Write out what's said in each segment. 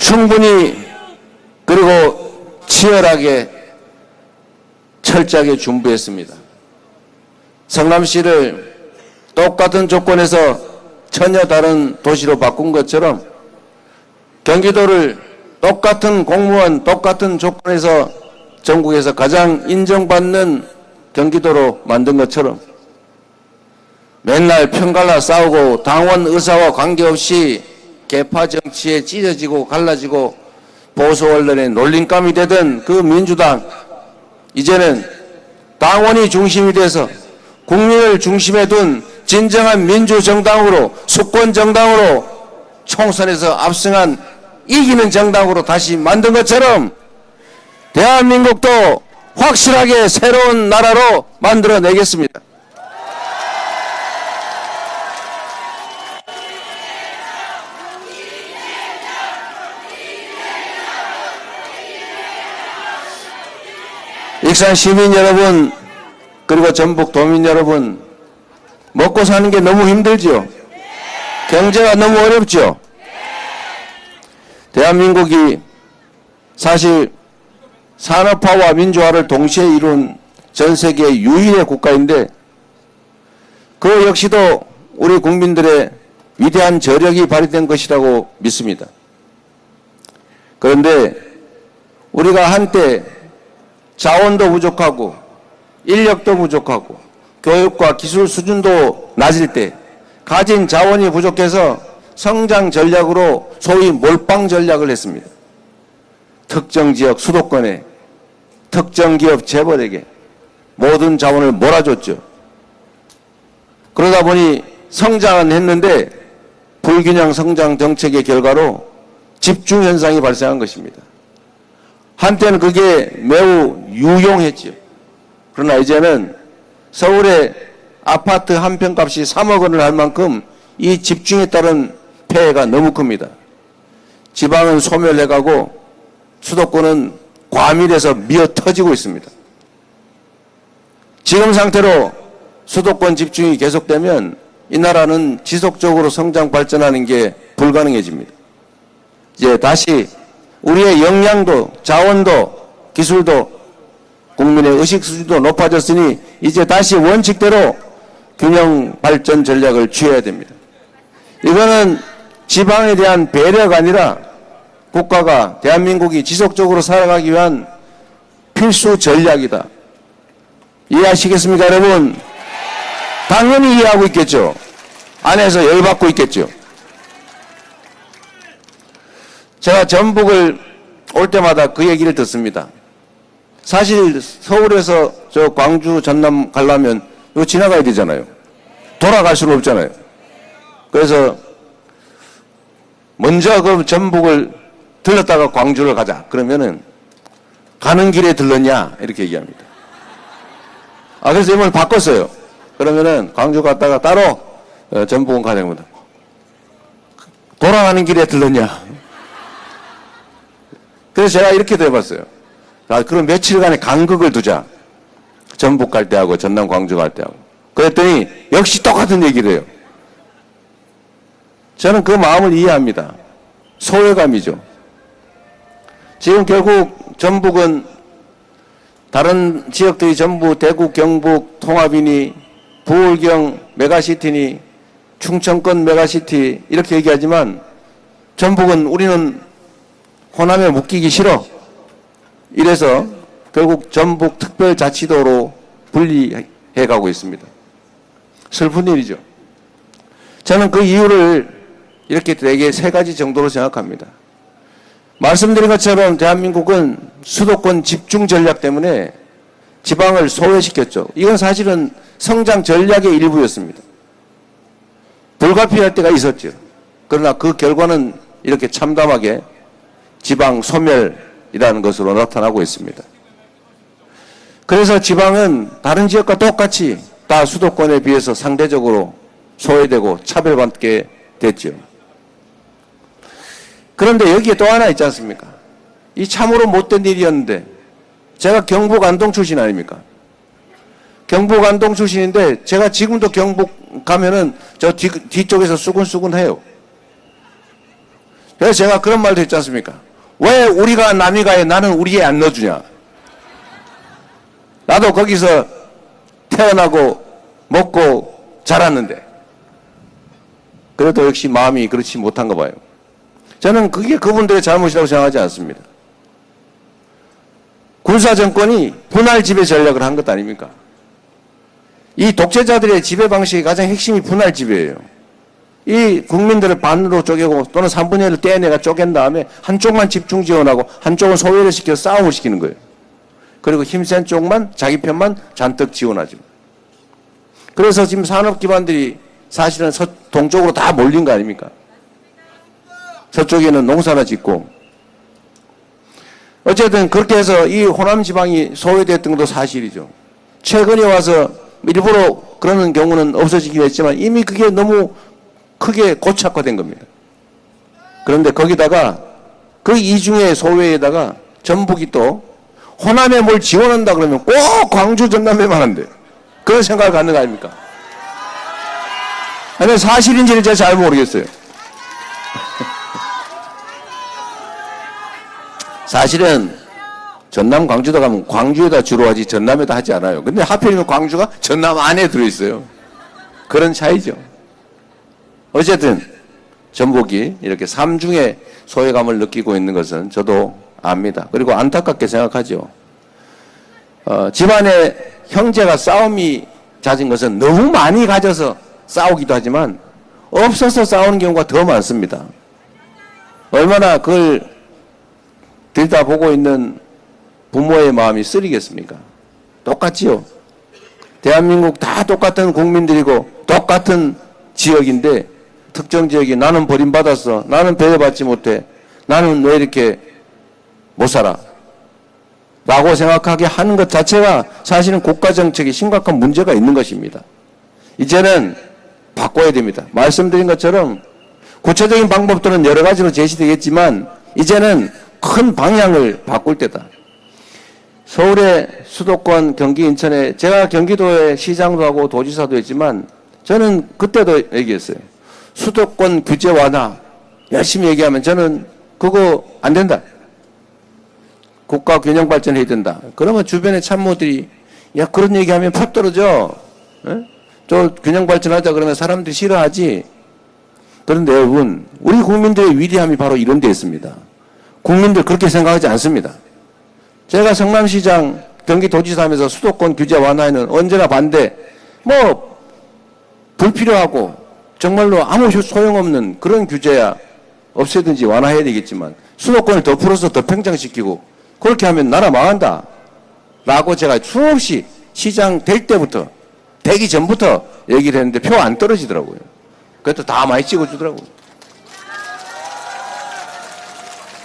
충분히 그리고 치열하게 철저하게 준비했습니다. 성남시를 똑같은 조건에서 전혀 다른 도시로 바꾼 것처럼 경기도를 똑같은 공무원, 똑같은 조건에서 전국에서 가장 인정받는 경기도로 만든 것처럼 맨날 편갈라 싸우고 당원 의사와 관계없이 계파 정치에 찢어지고 갈라지고 보수 언론의 놀림감이 되던 그 민주당, 이제는 당원이 중심이 돼서 국민을 중심에 둔 진정한 민주정당으로, 수권정당으로 총선에서 압승한 이기는 정당으로 다시 만든 것처럼 대한민국도 확실하게 새로운 나라로 만들어내겠습니다. 익산 시민 여러분, 그리고 전북 도민 여러분, 먹고 사는 게 너무 힘들죠? 경제가 너무 어렵죠? 대한민국이 사실 산업화와 민주화를 동시에 이룬 전 세계 유일의 국가인데 그 역시도 우리 국민들의 위대한 저력이 발휘된 것이라고 믿습니다. 그런데 우리가 한때 자원도 부족하고 인력도 부족하고 교육과 기술 수준도 낮을 때 가진 자원이 부족해서 성장 전략으로 소위 몰빵 전략을 했습니다. 특정 지역 수도권에 특정 기업 재벌에게 모든 자원을 몰아줬죠. 그러다 보니 성장은 했는데 불균형 성장 정책의 결과로 집중 현상이 발생한 것입니다. 한때는 그게 매우 유용했죠. 그러나 이제는 서울의 아파트 한 평값이 3억 원을 할 만큼 이 집중에 따른 폐해가 너무 큽니다. 지방은 소멸해가고 수도권은 과밀해서 미어 터지고 있습니다. 지금 상태로 수도권 집중이 계속되면 이 나라는 지속적으로 성장 발전하는 게 불가능해집니다. 이제 다시 우리의 역량도 자원도 기술도 국민의 의식 수준도 높아졌으니 이제 다시 원칙대로 균형 발전 전략을 취해야 됩니다. 이거는 지방에 대한 배려가 아니라 국가가 대한민국이 지속적으로 살아가기 위한 필수 전략이다. 이해하시겠습니까, 여러분? 당연히 이해하고 있겠죠. 안에서 열받고 있겠죠. 제가 전북을 올 때마다 그 얘기를 듣습니다. 사실 서울에서 저 광주, 전남 가려면 이거 지나가야 되잖아요. 돌아갈 수는 없잖아요. 그래서 먼저 그 전북을 들렀다가 광주를 가자. 그러면은 가는 길에 들렀냐 이렇게 얘기합니다. 그래서 이번에 바꿨어요. 그러면은 광주 갔다가 따로 전북은 가자. 돌아가는 길에 들렀냐. 그래서 제가 이렇게도 해봤어요. 그럼 며칠간의 간극을 두자. 전북 갈 때 하고 전남 광주 갈 때 하고. 그랬더니 역시 똑같은 얘기를 해요. 저는 그 마음을 이해합니다. 소외감이죠. 지금 결국 전북은 다른 지역들이 전부 대구, 경북 통합이니 부울경 메가시티니 충청권 메가시티 이렇게 얘기하지만 전북은 우리는 호남에 묶이기 싫어. 이래서 결국 전북 특별자치도로 분리해 가고 있습니다. 슬픈 일이죠. 저는 그 이유를 이렇게 대개 세 가지 정도로 생각합니다. 말씀드린 것처럼 대한민국은 수도권 집중 전략 때문에 지방을 소외시켰죠. 이건 사실은 성장 전략의 일부였습니다. 불가피할 때가 있었죠. 그러나 그 결과는 이렇게 참담하게 지방 소멸이라는 것으로 나타나고 있습니다. 그래서 지방은 다른 지역과 똑같이 다 수도권에 비해서 상대적으로 소외되고 차별받게 됐죠. 그런데 여기에 또 하나 있지 않습니까? 이 참으로 못된 일이었는데 제가 경북 안동 출신 아닙니까? 경북 안동 출신인데 제가 지금도 경북 가면은 저 뒤쪽에서 수근수근해요. 그래서 제가 그런 말도 했지 않습니까? 왜 우리가 남이 가에 나는 우리에 안 넣어주냐? 나도 거기서 태어나고 먹고 자랐는데 그래도 역시 마음이 그렇지 못한가 봐요. 저는 그게 그분들의 잘못이라고 생각하지 않습니다. 군사정권이 분할 지배 전략을 한 것 아닙니까? 이 독재자들의 지배 방식의 가장 핵심이 분할 지배예요. 이 국민들을 반으로 쪼개고 또는 3분의 1을 떼내가 쪼갠 다음에 한쪽만 집중 지원하고 한쪽은 소외를 시켜서 싸움을 시키는 거예요. 그리고 힘센 쪽만 자기 편만 잔뜩 지원하죠. 그래서 지금 산업 기반들이 사실은 동쪽으로 다 몰린 거 아닙니까? 서쪽에는 농사나 짓고. 어쨌든 그렇게 해서 이 호남 지방이 소외됐던 것도 사실이죠. 최근에 와서 일부러 그러는 경우는 없어지긴 했지만 이미 그게 너무 크게 고착화된 겁니다. 그런데 거기다가 그 이중의 소외에다가 전북이 또 호남에 뭘 지원한다 그러면 꼭 광주 전남에만 한대. 그런 생각을 갖는 거 아닙니까? 아니 사실인지는 제가 잘 모르겠어요. 사실은 전남 광주도 가면 광주에다 주로 하지 전남에다 하지 않아요. 근데 하필이면 광주가 전남 안에 들어있어요. 그런 차이죠. 어쨌든 전북이 이렇게 삼중의 소외감을 느끼고 있는 것은 저도 압니다. 그리고 안타깝게 생각하죠. 집안에 형제가 싸움이 잦은 것은 너무 많이 가져서 싸우기도 하지만 없어서 싸우는 경우가 더 많습니다. 얼마나 그걸 들여다보고 있는 부모의 마음이 쓰리겠습니까? 똑같지요. 대한민국 다 똑같은 국민들이고 똑같은 지역인데 특정 지역이 나는 버림받았어. 나는 배려받지 못해. 나는 왜 이렇게 못 살아? 라고 생각하게 하는 것 자체가 사실은 국가정책에 심각한 문제가 있는 것입니다. 이제는 바꿔야 됩니다. 말씀드린 것처럼 구체적인 방법들은 여러 가지로 제시되겠지만 이제는 큰 방향을 바꿀 때다. 서울의 수도권, 경기, 인천에 제가 경기도에 시장도 하고 도지사도 했지만 저는 그때도 얘기했어요. 수도권 규제 완화 열심히 얘기하면 저는 그거 안 된다. 국가 균형 발전해야 된다. 그러면 주변의 참모들이 야 그런 얘기하면 팍 떨어져. 에? 저 균형 발전하자 그러면 사람들이 싫어하지. 그런데 여러분 우리 국민들의 위대함이 바로 이런 데 있습니다. 국민들 그렇게 생각하지 않습니다. 제가 성남시장 경기도지사 하면서 수도권 규제 완화에는 언제나 반대. 뭐 불필요하고 정말로 아무 소용없는 그런 규제야 없애든지 완화해야 되겠지만 수도권을 더 풀어서 더 팽창시키고 그렇게 하면 나라 망한다 라고 제가 수없이 시장 될 때부터 되기 전부터 얘기를 했는데 표 안 떨어지더라고요. 그것도 다 많이 찍어주더라고요.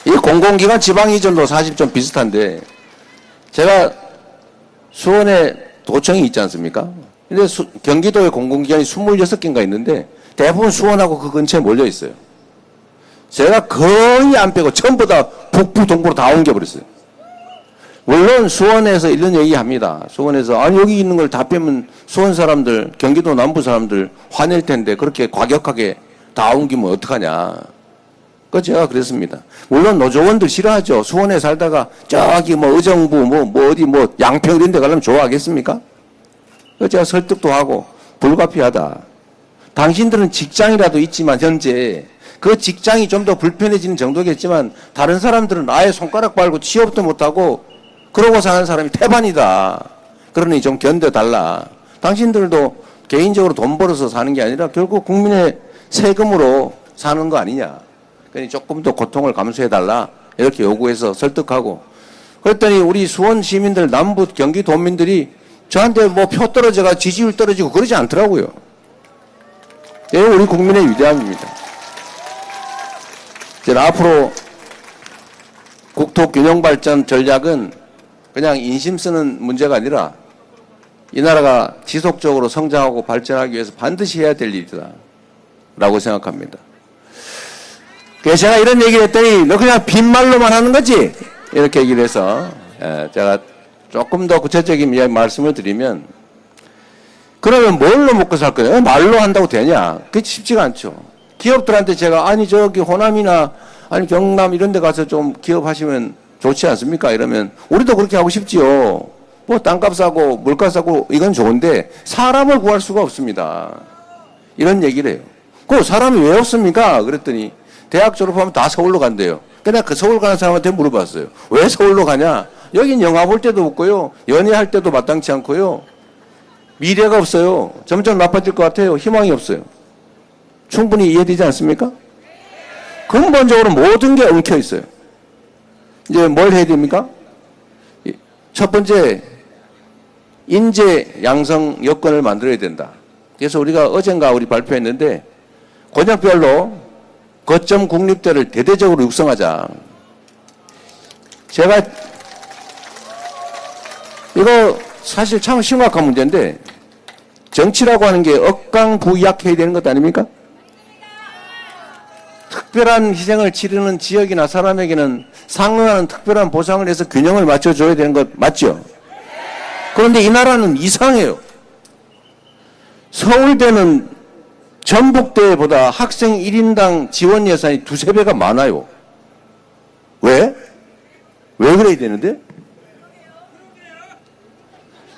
이 공공기관 지방 이전도 사실 좀 비슷한데 제가 수원에 도청이 있지 않습니까? 근데 경기도에 공공기관이 26개인가 있는데 대부분 수원하고 그 근처에 몰려 있어요. 제가 거의 안 빼고 전부 다 북부 동부로 다 옮겨버렸어요. 물론 수원에서 이런 얘기합니다. 수원에서 아니 여기 있는 걸 다 빼면 수원 사람들, 경기도 남부 사람들 화낼 텐데 그렇게 과격하게 다 옮기면 어떡하냐. 그 제가 그랬습니다. 물론 노조원들 싫어하죠. 수원에 살다가 저기 뭐 의정부 뭐 어디 뭐 양평 이런 데 가려면 좋아하겠습니까? 그 제가 설득도 하고 불가피하다. 당신들은 직장이라도 있지만 현재 그 직장이 좀 더 불편해지는 정도겠지만 다른 사람들은 아예 손가락 빨고 취업도 못하고 그러고 사는 사람이 태반이다. 그러니 좀 견뎌달라. 당신들도 개인적으로 돈 벌어서 사는 게 아니라 결국 국민의 세금으로 사는 거 아니냐. 그러니 조금 더 고통을 감수해달라. 이렇게 요구해서 설득하고. 그랬더니 우리 수원 시민들, 남부 경기도민들이 저한테 뭐 표 떨어져가 지지율 떨어지고 그러지 않더라고요. 이게 우리 국민의 위대함입니다. 이제 앞으로 국토균형발전 전략은 그냥 인심 쓰는 문제가 아니라 이 나라가 지속적으로 성장하고 발전하기 위해서 반드시 해야 될 일이다 라고 생각합니다. 그래서 제가 이런 얘기를 했더니 너 그냥 빈말로만 하는 거지? 이렇게 얘기를 해서 제가 조금 더 구체적인 말씀을 드리면 그러면 뭘로 먹고 살 거냐? 말로 한다고 되냐? 그게 쉽지가 않죠. 기업들한테 제가 아니 저기 호남이나 아니 경남 이런 데 가서 좀 기업하시면 좋지 않습니까? 이러면 우리도 그렇게 하고 싶지요. 뭐 땅값 싸고 물가 싸고 이건 좋은데 사람을 구할 수가 없습니다. 이런 얘기를 해요. 그 사람이 왜 없습니까? 그랬더니 대학 졸업하면 다 서울로 간대요. 그냥 그 서울 가는 사람한테 물어봤어요. 왜 서울로 가냐? 여긴 영화 볼 때도 없고요. 연애할 때도 마땅치 않고요. 미래가 없어요. 점점 나빠질 것 같아요. 희망이 없어요. 충분히 이해되지 않습니까? 근본적으로 모든 게 엉켜 있어요. 이제 뭘 해야 됩니까? 첫 번째, 인재 양성 여건을 만들어야 된다. 그래서 우리가 어젠가 우리 발표했는데 권역별로 거점 국립대를 대대적으로 육성하자. 제가 이거 사실 참 심각한 문제인데 정치라고 하는 게 억강부약해야 되는 것 아닙니까? 특별한 희생을 치르는 지역이나 사람에게는 상응하는 특별한 보상을 해서 균형을 맞춰줘야 되는 것 맞죠? 그런데 이 나라는 이상해요. 서울대는 전북대보다 학생 1인당 지원 예산이 두세 배가 많아요. 왜? 왜 그래야 되는데?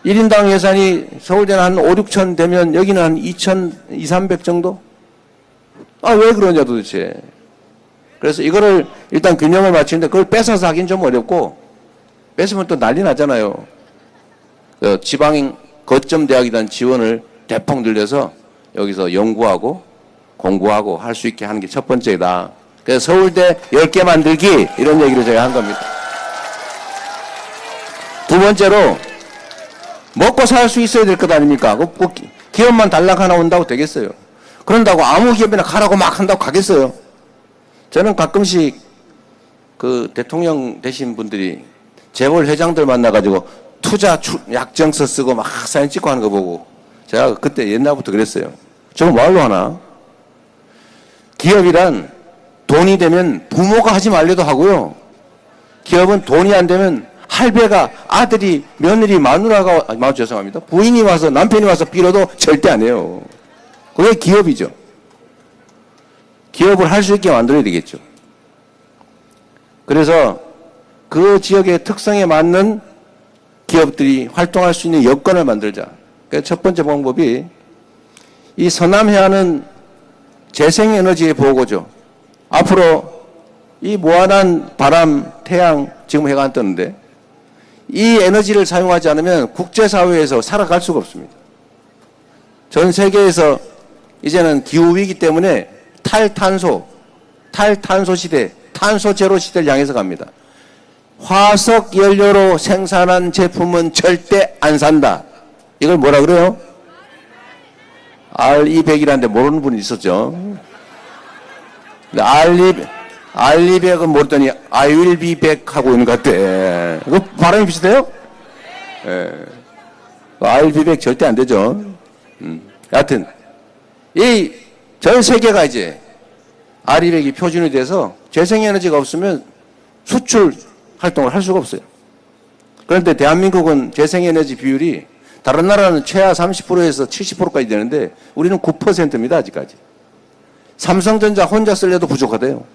1인당 예산이 서울대는 한 5, 6천 되면 여기는 한 2천, 2, 300 정도? 아, 왜 그러냐 도대체. 그래서 이거를 일단 균형을 맞추는데 그걸 뺏어서 하긴 좀 어렵고 뺏으면 또 난리 나잖아요. 지방 거점 대학이란 지원을 대폭 늘려서 여기서 연구하고 공부하고 할 수 있게 하는 게 첫 번째다. 그래서 서울대 10개 만들기 이런 얘기를 제가 한 겁니다. 두 번째로 먹고 살 수 있어야 될 것 아닙니까? 기업만 단락 하나 온다고 되겠어요. 그런다고 아무 기업이나 가라고 막 한다고 가겠어요. 저는 가끔씩 그 대통령 되신 분들이 재벌 회장들 만나가지고 투자 약정서 쓰고 막 사진 찍고 하는 거 보고 제가 그때 옛날부터 그랬어요. 저거 뭐하러 하나? 기업이란 돈이 되면 부모가 하지 말래도 하고요. 기업은 돈이 안 되면 할배가, 아들이, 며느리, 마누라가, 죄송합니다. 부인이 와서, 남편이 와서 빌어도 절대 안 해요. 그게 기업이죠. 기업을 할 수 있게 만들어야 되겠죠. 그래서 그 지역의 특성에 맞는 기업들이 활동할 수 있는 여건을 만들자. 그래서 첫 번째 방법이 이 서남해안은 재생에너지의 보고죠. 앞으로 이 무한한 바람, 태양, 지금 해가 안 뜨는데 이 에너지를 사용하지 않으면 국제사회에서 살아갈 수가 없습니다. 전 세계에서 이제는 기후위기 때문에 탈탄소 시대, 탄소 제로 시대를 향해서 갑니다. 화석 연료로 생산한 제품은 절대 안 산다. 이걸 뭐라 그래요? R200이라는데 모르는 분이 있었죠. R200은 모르더니 I will be back 하고 있는 것 같아. 그 발음이 비슷해요? 예. I will be back 절대 안 되죠. 여하튼 이 전 세계가 이제 R200이 표준이 돼서 재생에너지가 없으면 수출 활동을 할 수가 없어요. 그런데 대한민국은 재생에너지 비율이 다른 나라는 최하 30%에서 70%까지 되는데 우리는 9%입니다. 아직까지. 삼성전자 혼자 쓸래도 부족하대요.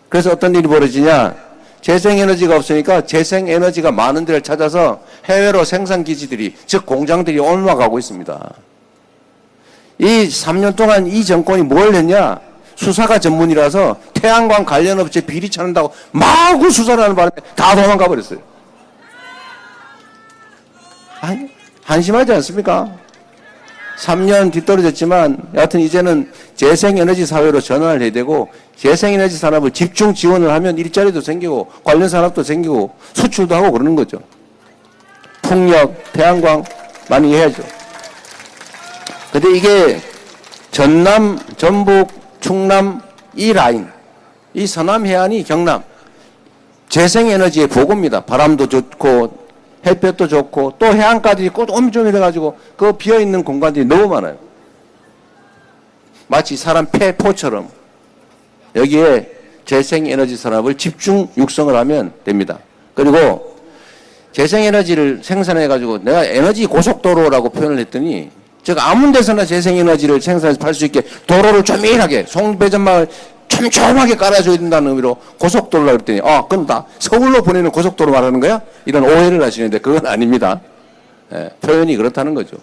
그래서 어떤 일이 벌어지냐. 재생에너지가 없으니까 재생에너지가 많은 데를 찾아서 해외로 생산기지들이, 즉 공장들이 옮아가고 있습니다. 이 3년 동안 이 정권이 뭘 했냐. 수사가 전문이라서 태양광 관련 업체 비리 찾는다고 마구 수사를 하는 바람에 다 도망가 버렸어요. 아니, 한심하지 않습니까? 3년 뒤떨어졌지만 여하튼 이제는 재생에너지 사회로 전환을 해야 되고 재생에너지 산업을 집중 지원을 하면 일자리도 생기고 관련 산업도 생기고 수출도 하고 그러는 거죠. 풍력, 태양광 많이 해야죠. 근데 이게 전남, 전북, 충남 이 라인, 이 서남 해안이 경남 재생에너지의 보고입니다. 바람도 좋고 햇볕도 좋고 또 해안가들이 꼭 엄청 해가지고 그 비어있는 공간들이 너무 많아요. 마치 사람 폐포처럼 여기에 재생에너지 산업을 집중 육성을 하면 됩니다. 그리고 재생에너지를 생산해가지고 내가 에너지 고속도로라고 표현을 했더니 즉 아무 데서나 재생에너지를 생산해서 팔 수 있게 도로를 조밀하게 송배전마을 촘촘하게 깔아줘야 된다는 의미로 고속도로라 그랬더니 그럼 다 서울로 보내는 고속도로 말하는 거야? 이런 오해를 하시는데 그건 아닙니다. 표현이 그렇다는 거죠.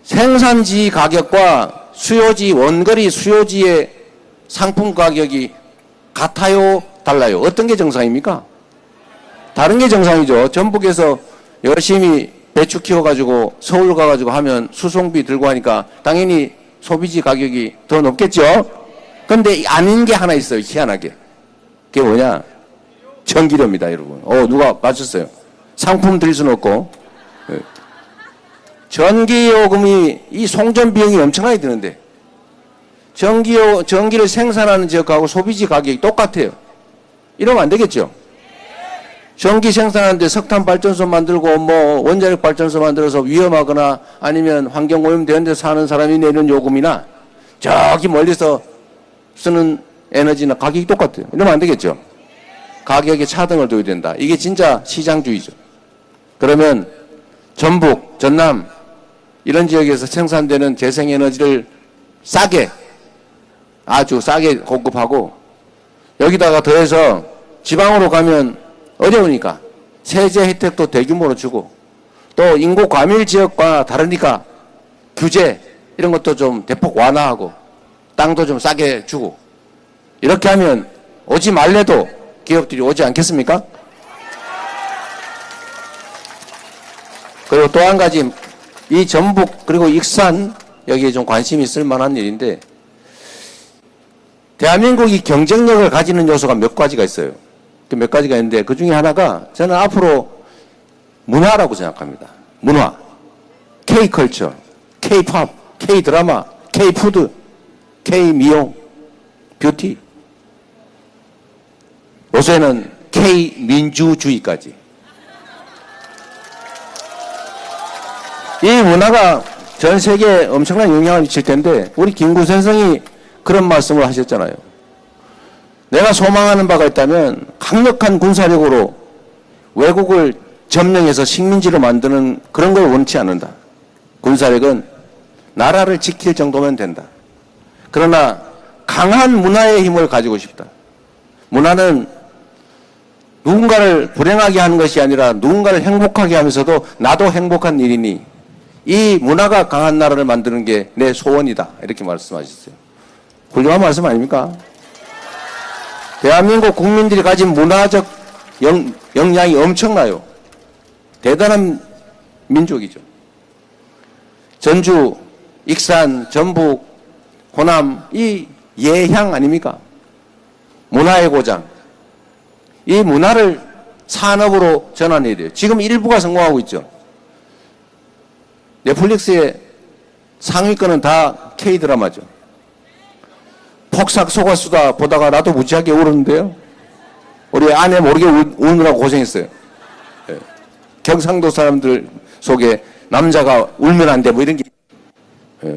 생산지 가격과 수요지 원거리 수요지의 상품 가격이 같아요? 달라요? 어떤 게 정상입니까? 다른 게 정상이죠. 전북에서 열심히 배추 키워가지고 서울 가가지고 하면 수송비 들고 하니까 당연히 소비지 가격이 더 높겠죠? 근데 아닌 게 하나 있어요. 희한하게. 그게 뭐냐? 전기료입니다, 여러분. 누가 맞췄어요? 상품 드릴 수는 없고. 전기요금이 이 송전 비용이 엄청나게 드는데 전기를 생산하는 지역하고 소비지 가격이 똑같아요. 이러면 안 되겠죠? 전기 생산하는데 석탄 발전소 만들고 원자력 발전소 만들어서 위험하거나 아니면 환경 오염되는 데 사는 사람이 내는 요금이나 저기 멀리서 쓰는 에너지나 가격이 똑같아요. 이러면 안 되겠죠? 가격에 차등을 둬야 된다. 이게 진짜 시장주의죠. 그러면 전북, 전남 이런 지역에서 생산되는 재생에너지를 싸게 아주 싸게 공급하고 여기다가 더해서 지방으로 가면 어려우니까 세제 혜택도 대규모로 주고 또 인구 과밀 지역과 다르니까 규제 이런 것도 좀 대폭 완화하고 땅도 좀 싸게 주고 이렇게 하면 오지 말래도 기업들이 오지 않겠습니까? 그리고 또 한 가지 이 전북 그리고 익산 여기에 좀 관심이 있을 만한 일인데 대한민국이 경쟁력을 가지는 요소가 몇 가지가 있어요. 몇 가지가 있는데 그 중에 하나가 저는 앞으로 문화라고 생각합니다. 문화, K컬처, K팝, K드라마, K푸드, K미용, 뷰티 요새는 K민주주의까지 이 문화가 전 세계에 엄청난 영향을 미칠 텐데 우리 김구 선생이 그런 말씀을 하셨잖아요. 내가 소망하는 바가 있다면 강력한 군사력으로 외국을 점령해서 식민지로 만드는 그런 걸 원치 않는다. 군사력은 나라를 지킬 정도면 된다. 그러나 강한 문화의 힘을 가지고 싶다. 문화는 누군가를 불행하게 하는 것이 아니라 누군가를 행복하게 하면서도 나도 행복한 일이니 이 문화가 강한 나라를 만드는 게 내 소원이다. 이렇게 말씀하셨어요. 훌륭한 말씀 아닙니까? 대한민국 국민들이 가진 문화적 역량이 엄청나요. 대단한 민족이죠. 전주, 익산, 전북, 호남 이 예향 아닙니까? 문화의 고장. 이 문화를 산업으로 전환해야 돼요. 지금 일부가 성공하고 있죠. 넷플릭스의 상위권은 다 K드라마죠. 폭삭 속았수다 보다가 나도 무지하게 울었는데요. 우리 아내 모르게 우느라고 고생했어요. 경상도 사람들 속에 남자가 울면 안 돼 뭐 이런 게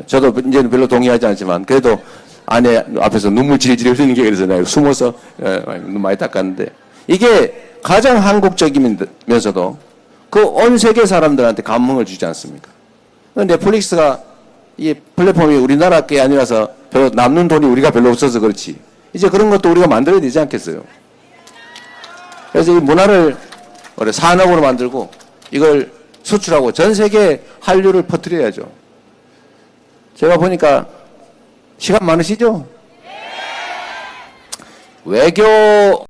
저도 이제는 별로 동의하지 않지만 그래도 아내 앞에서 눈물 질질 흘리는 게 그래서 내가 숨어서 눈 많이 닦았는데 이게 가장 한국적이면서도 그 온 세계 사람들한테 감흥을 주지 않습니까? 넷플릭스가 이 플랫폼이 우리나라 게 아니라서 별로 남는 돈이 우리가 별로 없어서 그렇지. 이제 그런 것도 우리가 만들어야 되지 않겠어요? 그래서 이 문화를 산업으로 만들고 이걸 수출하고 전 세계에 한류를 퍼뜨려야죠. 제가 보니까 시간 많으시죠? 외교